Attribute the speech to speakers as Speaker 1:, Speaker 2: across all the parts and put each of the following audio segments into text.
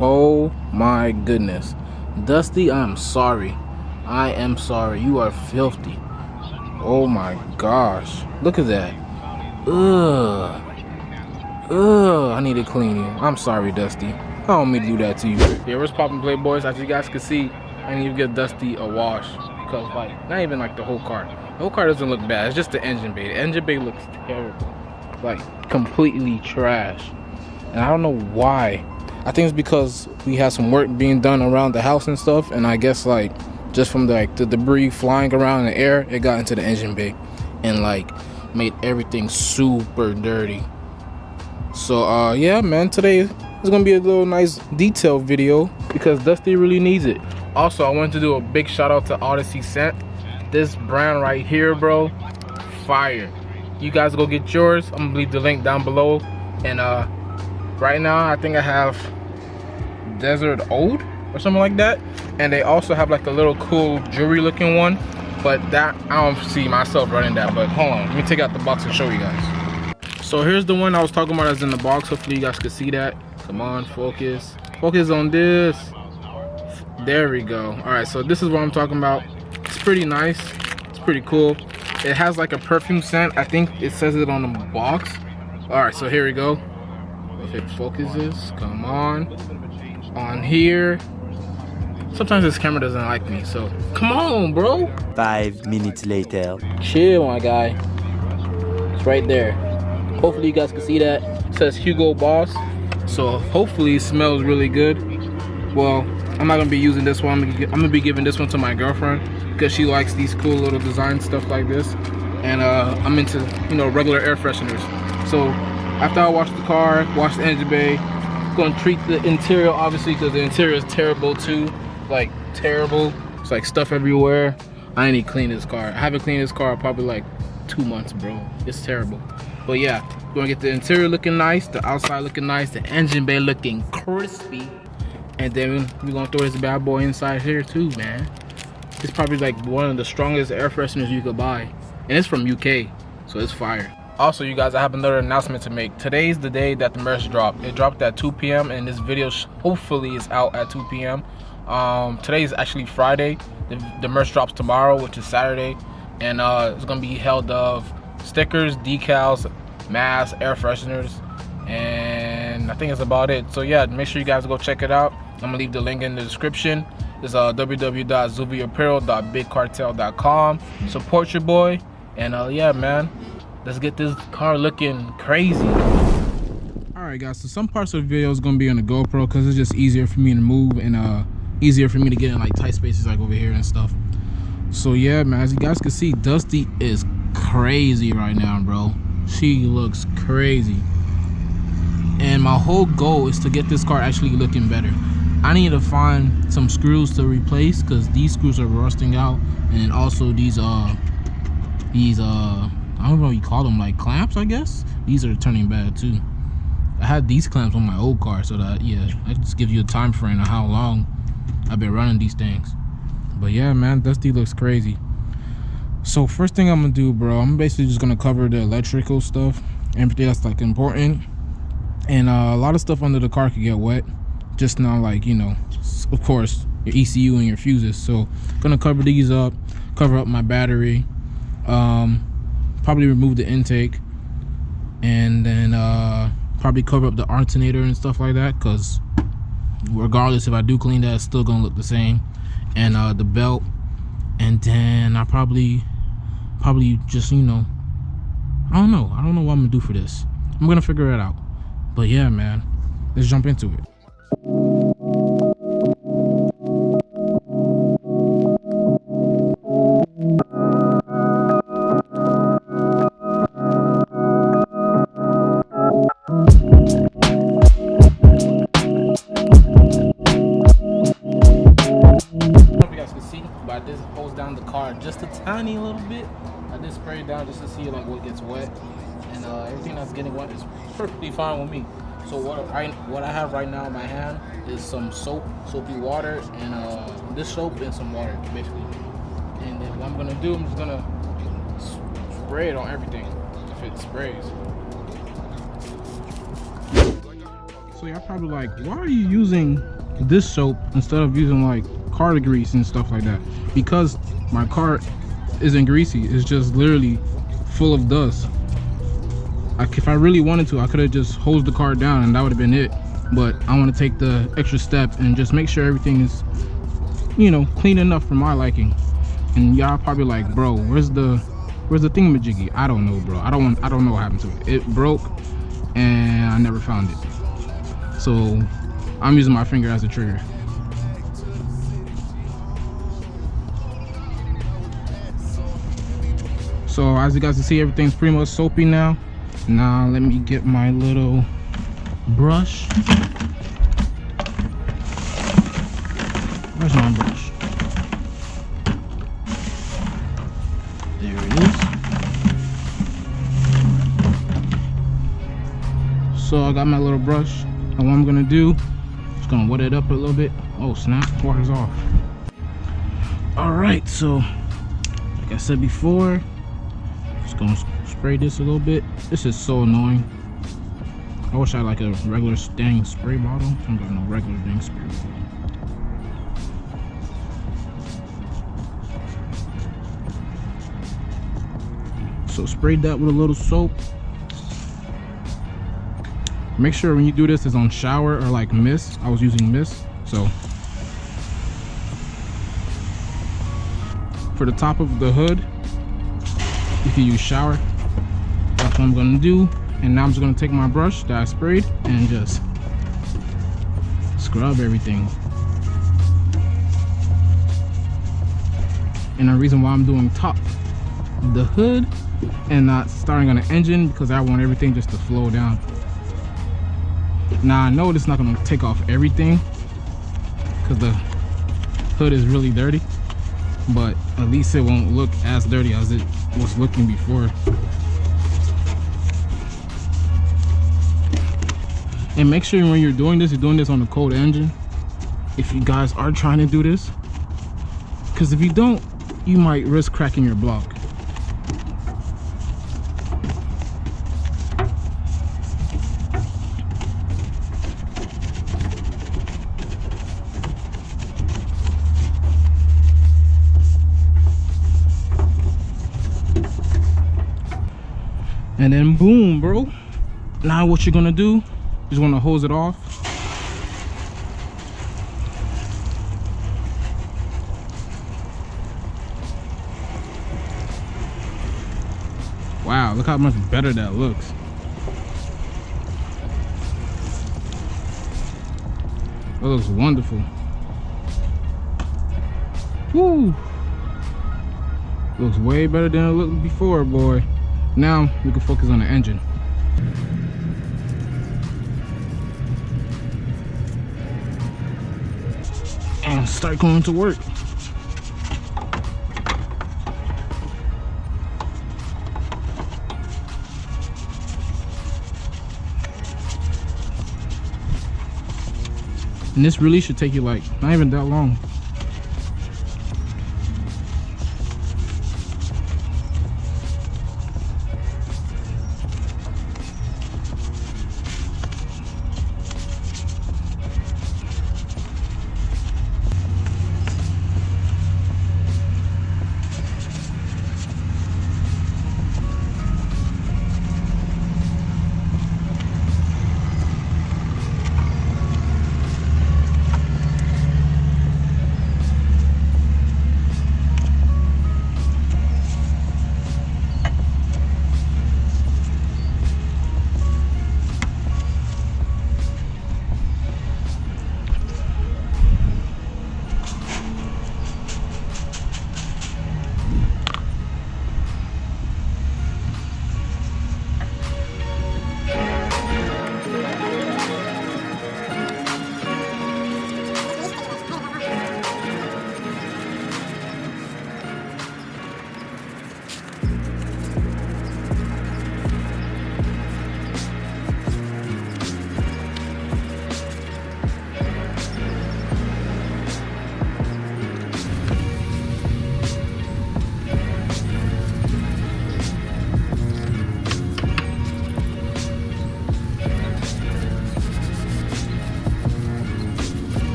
Speaker 1: Oh my goodness. Dusty, I'm sorry. I am sorry. You are filthy. Oh my gosh. Look at that. Ugh. Ugh. I need to clean you. I'm sorry, Dusty. I don't mean to do that to you. Yeah, what's poppin', Playboys? As you guys can see, I need to give Dusty a wash. Because, like, not even like the whole car. The whole car doesn't look bad. It's just the engine bay. The engine bay looks terrible. Like, completely trash. And I don't know why. I think it's because we had some work being done around the house and stuff, and I guess like just from the debris flying around in the air, it got into the engine bay and like made everything super dirty. So yeah, man, today is gonna be a little nice detailed video because Dusty really needs it. Also, I wanted to do a big shout out to Odyssey Scent. This brand right here, bro, fire. You guys go get yours. I'm gonna leave the link down below. And right now, I think I have Desert Oud or something like that. And they also have like a little cool jewelry looking one. But that, I don't see myself running that. But hold on, let me take out the box and show you guys. So here's the one I was talking about that's in the box. Hopefully you guys can see that. Come on, focus. Focus on this. There we go. All right, so this is what I'm talking about. It's pretty nice. It's pretty cool. It has like a perfume scent. I think it says it on the box. All right, so here we go. If it focuses, come on here. Sometimes this camera doesn't like me, so come on, bro.
Speaker 2: 5 minutes later.
Speaker 1: Chill, my guy. It's right there. Hopefully you guys can see that. It says Hugo Boss, so hopefully it smells really good. Well, I'm not gonna be using this one. I'm gonna be giving this one to my girlfriend because she likes these cool little design stuff like this, and I'm into, you know, regular air fresheners. So after I wash the car, wash the engine bay, gonna treat the interior obviously because the interior is terrible too, like terrible. It's like stuff everywhere. I need to clean this car. I haven't cleaned this car probably like 2 months, bro. It's terrible. But yeah, we're gonna get the interior looking nice, the outside looking nice, the engine bay looking crispy. And then we're gonna throw this bad boy inside here too, man. It's probably like one of the strongest air fresheners you could buy. And it's from UK, so it's fire. Also, you guys, I have another announcement to make. Today's the day that the merch dropped. It dropped at 2 p.m. and this video hopefully is out at 2 p.m. Today is actually Friday. The merch drops tomorrow, which is Saturday. And it's gonna be held of stickers, decals, masks, air fresheners, and I think that's about it. So yeah, make sure you guys go check it out. I'm gonna leave the link in the description. It's www.zoovieapparel.bigcartel.com. Support your boy, and yeah, man, let's get this car looking crazy. All right, guys. So some parts of the video is gonna be on the GoPro because it's just easier for me to move and easier for me to get in like tight spaces like over here and stuff. So yeah, man, as you guys can see, Dusty is crazy right now, bro. She looks crazy. And my whole goal is to get this car actually looking better. I need to find some screws to replace because these screws are rusting out, and also these I don't know what you call them, like clamps, I guess. These are turning bad too. I had these clamps on my old car, so that, yeah, that just gives you a time frame of how long I've been running these things. But yeah, man, Dusty looks crazy. So first thing I'm gonna do, bro, I'm basically just gonna cover the electrical stuff, everything that's like important. And a lot of stuff under the car could get wet. Just now, like, you know, of course, your ECU and your fuses. So gonna cover these up, cover up my battery, probably remove the intake, and then probably cover up the alternator and stuff like that, because regardless if I do clean that, it's still gonna look the same. And the belt, and then I probably just, you know, I don't know what I'm gonna do for this. I'm gonna figure it out. But yeah, man, let's jump into it. This hose down the car just a tiny little bit. I just spray it down just to see like what gets wet, and everything that's getting wet is perfectly fine with me. So what I have right now in my hand is some soapy water, and this soap and some water basically. And then what I'm gonna do, I'm just gonna spray it on everything if it sprays. So y'all probably like, why are you using this soap instead of using like car grease and stuff like that? Because my car isn't greasy, it's just literally full of dust. Like, if I really wanted to, I could have just hosed the car down and that would have been it. But I want to take the extra step and just make sure everything is, you know, clean enough for my liking. And y'all probably like, bro, where's the thingamajiggy? I don't know, bro. I don't know what happened to it. It broke and I never found it. So I'm using my finger as a trigger. So as you guys can see, everything's pretty much soapy now. Now let me get my little brush. Where's my brush? There it is. So I got my little brush, and what I'm gonna do, just gonna wet it up a little bit. Oh snap, water's off. All right, so like I said before, just gonna spray this a little bit. This is so annoying. I wish I had like a regular dang spray bottle. I don't got no regular dang spray bottle. So spray that with a little soap. Make sure when you do this, it's on shower or like mist. I was using mist. So for the top of the hood, you can use shower. That's what I'm gonna do. And now I'm just gonna take my brush that I sprayed and just scrub everything. And the reason why I'm doing top of the hood and not starting on the engine, because I want everything just to flow down. Now I know it's not gonna take off everything because the hood is really dirty, but at least it won't look as dirty as it was looking before. And make sure when you're doing this, you're doing this on a cold engine. If you guys are trying to do this, because if you don't, you might risk cracking your block. And then boom, bro. Now what you're gonna do, just want to hose it off. Wow, look how much better that looks. That looks wonderful. Woo! Looks way better than it looked before, boy. Now we can focus on the engine. And start going to work. And this really should take you like not even that long.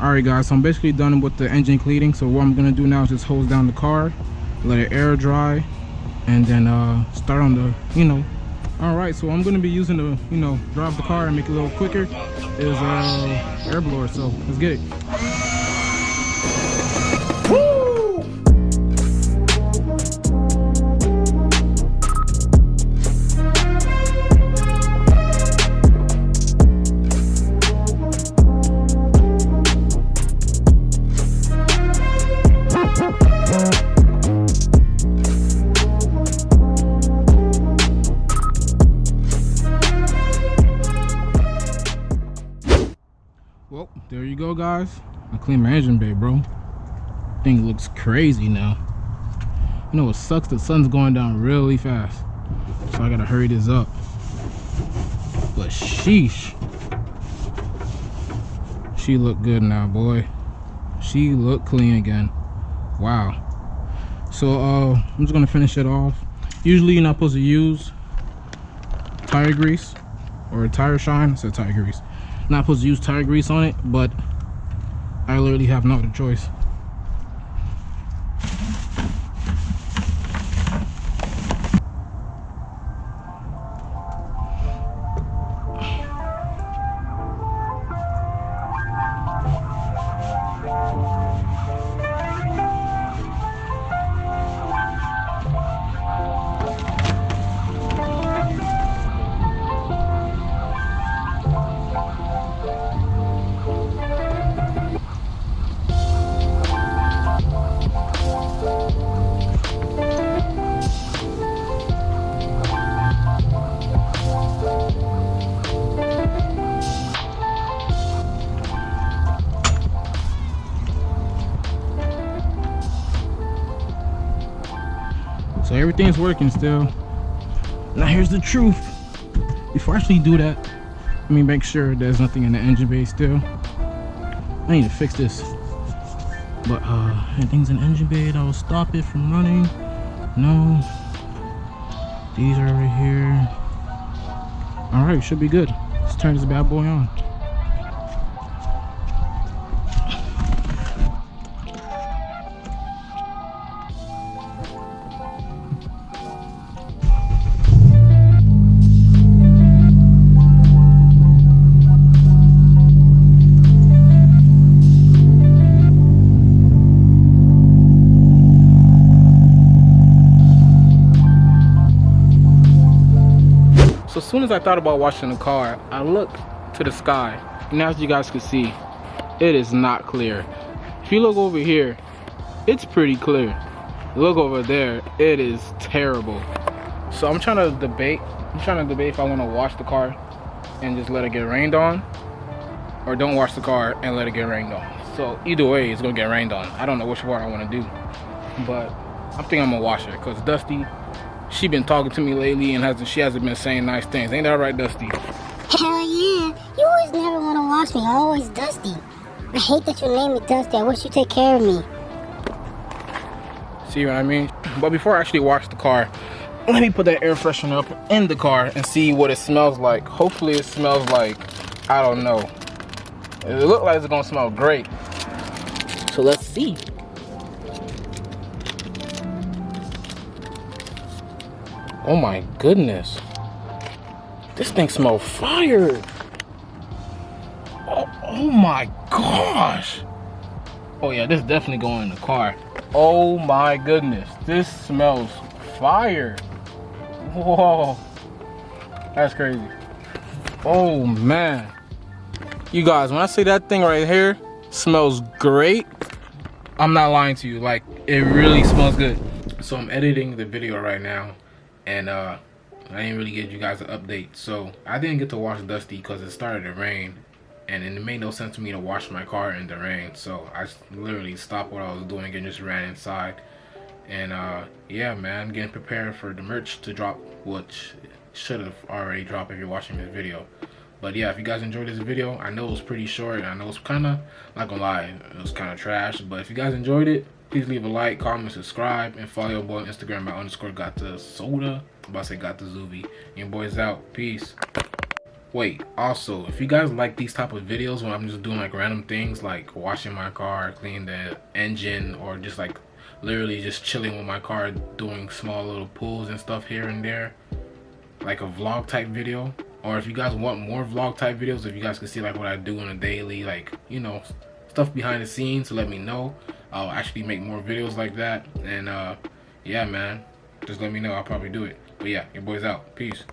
Speaker 1: Alright guys, so I'm basically done with the engine cleaning. So what I'm gonna do now is just hose down the car, let it air dry, and then start on the, Alright, so I'm gonna be using the, drive the car and make it a little quicker is air blower. So let's get it. Well, there you go, guys. I cleaned my engine bay, bro. Thing looks crazy now. You know what sucks? The sun's going down really fast, so I gotta hurry this up. But sheesh, she look good now, boy. She look clean again. Wow. So I'm just gonna finish it off. Usually you're not supposed to use tire grease or tire shine. I said tire grease. Not supposed to use tire grease on it, but I literally have no other choice. So everything's working still. Now here's the truth. Before I actually do that, let me make sure there's nothing in the engine bay still. I need to fix this. But anything's in the engine bay that will stop it from running. No. These are over here. Alright, should be good. Let's turn this bad boy on. So as soon as I thought about washing the car, I looked to the sky, and as you guys can see, it is not clear. If you look over here, it's pretty clear. Look over there, it is terrible. So I'm trying to debate if I want to wash the car and just let it get rained on, or don't wash the car and let it get rained on. So either way, it's gonna get rained on. I don't know which one I want to do, but I think I'm gonna wash it because Dusty, she been talking to me lately and she hasn't been saying nice things. Ain't that right, Dusty?
Speaker 3: Hell yeah. You always never want to wash me. I'm always Dusty. I hate that you name me Dusty. I wish you take care of me.
Speaker 1: See what I mean? But before I actually wash the car, let me put that air freshener up in the car and see what it smells like. Hopefully it smells like, I don't know. It looks like it's gonna smell great. So let's see. Oh my goodness. This thing smells fire. Oh my gosh. Oh yeah, this is definitely going in the car. Oh my goodness. This smells fire. Whoa. That's crazy. Oh man. You guys, when I say that thing right here smells great, I'm not lying to you. Like, it really smells good. So I'm editing the video right now. And I didn't really give you guys an update. So I didn't get to wash Dusty because it started to rain. And it made no sense to me to wash my car in the rain. So I literally stopped what I was doing and just ran inside. And yeah, man, getting prepared for the merch to drop, which should have already dropped if you're watching this video. But yeah, if you guys enjoyed this video, I know it was pretty short. I know it's kind of, not gonna lie, it was kind of trash. But if you guys enjoyed it, please leave a like, comment, subscribe, and follow your boy on Instagram at _GotTheSoda. I'm about to say got the zoovie. Your boy's out. Peace. Wait, also, if you guys like these type of videos where I'm just doing like random things like washing my car, cleaning the engine, or just like literally just chilling with my car doing small little pulls and stuff here and there, like a vlog type video, or if you guys want more vlog type videos, if you guys can see like what I do on a daily, like, you know, stuff behind the scenes, let me know. I'll actually make more videos like that. And yeah, man, just let me know. I'll probably do it. But yeah, your boy's out. Peace.